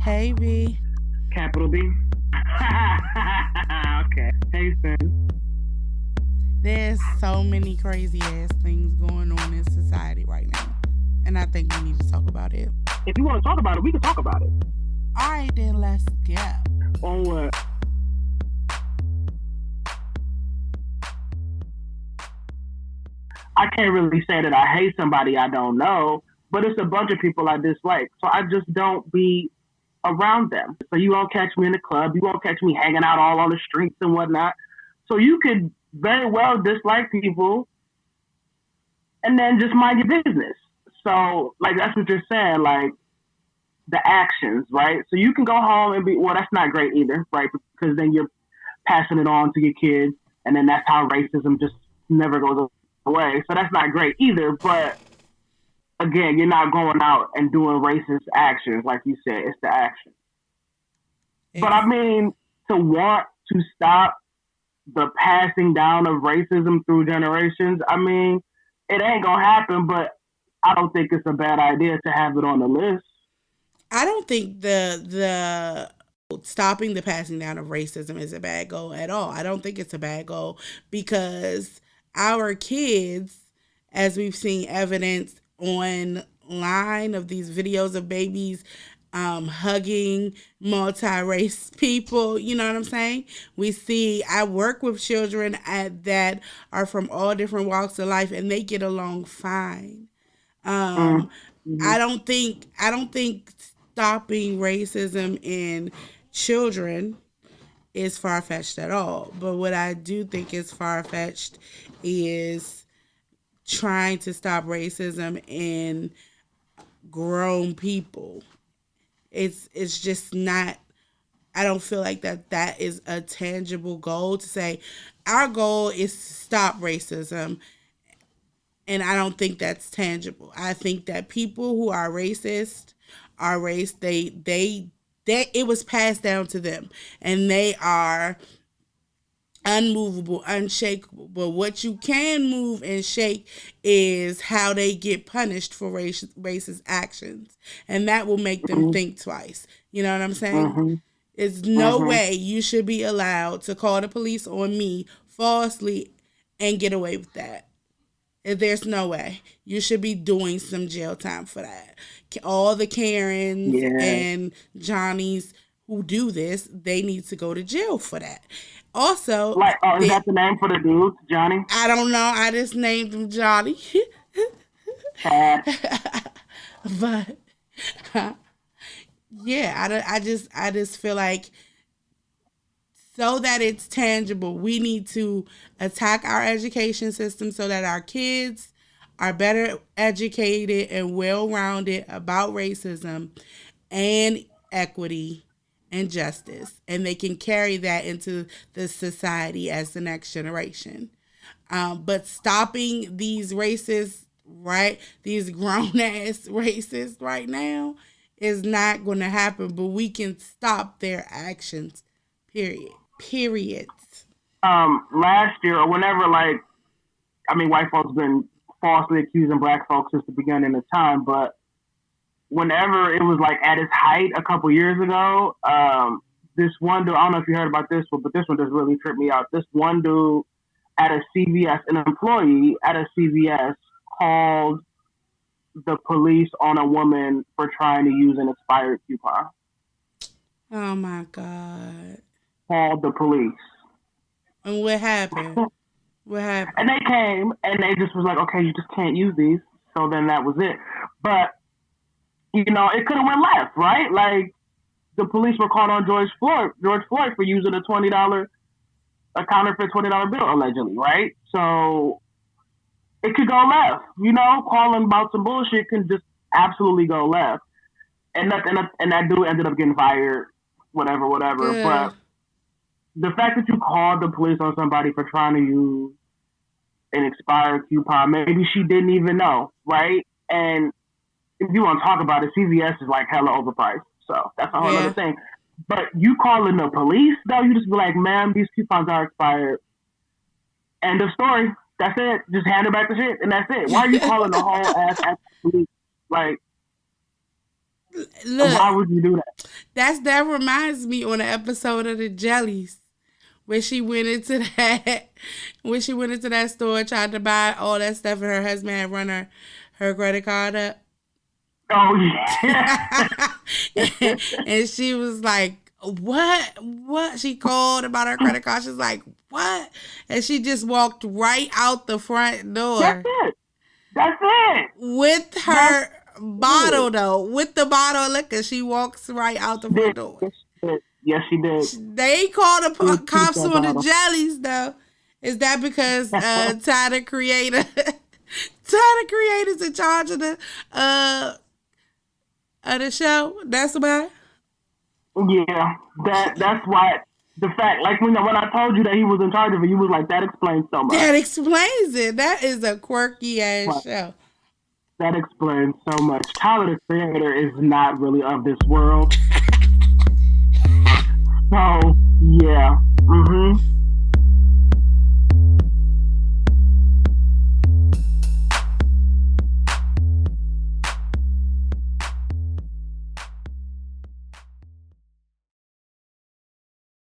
Hey, B. Capital B. Okay. Hey, Cyn. There's so many crazy ass things going on in society right now. And I think we need to talk about it. If you want to talk about it, we can talk about it. All right, then let's go. On what? I can't really say that I hate somebody I don't know, but it's a bunch of people I dislike. So I just don't be around them. So you won't catch me in the club. You won't catch me hanging out all on the streets and whatnot. So you could very well dislike people and then just mind your business. So, like, that's what you're saying. Like, the actions, right? So you can go home and be, well, that's not great either, right? Because then you're passing it on to your kids, and then that's how racism just never goes away. So that's not great either. But again, you're not going out and doing racist actions, like you said. It's the action. But I mean, to want to stop the passing down of racism through generations, I mean, it ain't gonna happen. But I don't think it's a bad idea to have it on the list. I don't think the stopping the passing down of racism is a bad goal at all. I don't think it's a bad goal because our kids, as we've seen evidence online of these videos of babies hugging multi-race people, you know what I'm saying? We see, I work with children that are from all different walks of life, and they get along fine. Um, Mm-hmm. I don't think stopping racism in children is far fetched at all. But what I do think is far fetched is trying to stop racism in grown people. It's just not. I don't feel like that is a tangible goal to say our goal is to stop racism, and I don't think that's tangible. I think that people who are racist are race they it was passed down to them, and they are unmovable, unshakable. But what you can move and shake is how they get punished for racist actions, and that will make them Mm-hmm. think twice. You know what I'm saying? Mm-hmm. It's no Mm-hmm. way you should be allowed to call the police on me falsely and get away with that. There's no way. You should be doing some jail time for that. All the Karens Yeah. and Johnnies who do this, they need to go to jail for that. Also, Like, oh, is that the name for the dude, Johnny? I don't know. I just named him Johnny. Chad. But yeah, I just feel like so that it's tangible, we need to attack our education system so that our kids are better educated and well rounded about racism and equity and justice. And they can carry that into the society as the next generation. But stopping these racists, right, these grown ass racists right now is not going to happen, but we can stop their actions, period. Periods. Last year or whenever, like, I mean, white folks been falsely accusing black folks since the beginning of time, but whenever it was like at its height a couple years ago, this one dude, I don't know if you heard about this one, but this one just really tripped me out. This one dude at a CVS, an employee at a CVS, called the police on a woman for trying to use an expired coupon. Oh my God. Called the police. And what happened? What And happened? they came and they just was like, okay, you just can't use these. So then that was it. But, it could have went left, right? Like, the police were called on George Floyd for using a counterfeit $20 bill, allegedly, right? So it could go left. Calling about some bullshit can just absolutely go left. And that dude ended up getting fired, whatever, whatever. Good. But the fact that you called the police on somebody for trying to use an expired coupon, maybe she didn't even know, right? And if you want to talk about it, CVS is like hella overpriced. So that's a whole other Yeah. thing. But you calling the police, though, you just be like, ma'am, these coupons are expired. End of story. That's it. Just hand her back the shit, and that's it. Why are you calling the whole ass police? Like, Look, why would you do that? that reminds me on an episode of the Jellies when she went into that when she went into that store and tried to buy all that stuff and her husband had run her credit card up. Oh yeah. And she was like, what? She called about her credit card. She's like, what? And she just walked right out the front That's door it. That's it. with That's her bottle, though. With the bottle of liquor, she walks right out the front it. door. Yes, she did. Yes, she did. They called the She keeps cops that on the bottle. Jellies, though. Is that because Ty the Creator, Ty the Creator's in charge of the show? That's why. Yeah, that's why. The fact, like when I told you that he was in charge of it, you was like, that explains so much. That explains it. That is a quirky ass What? show. That explains so much. Tyler the Creator is not really of this world. So yeah.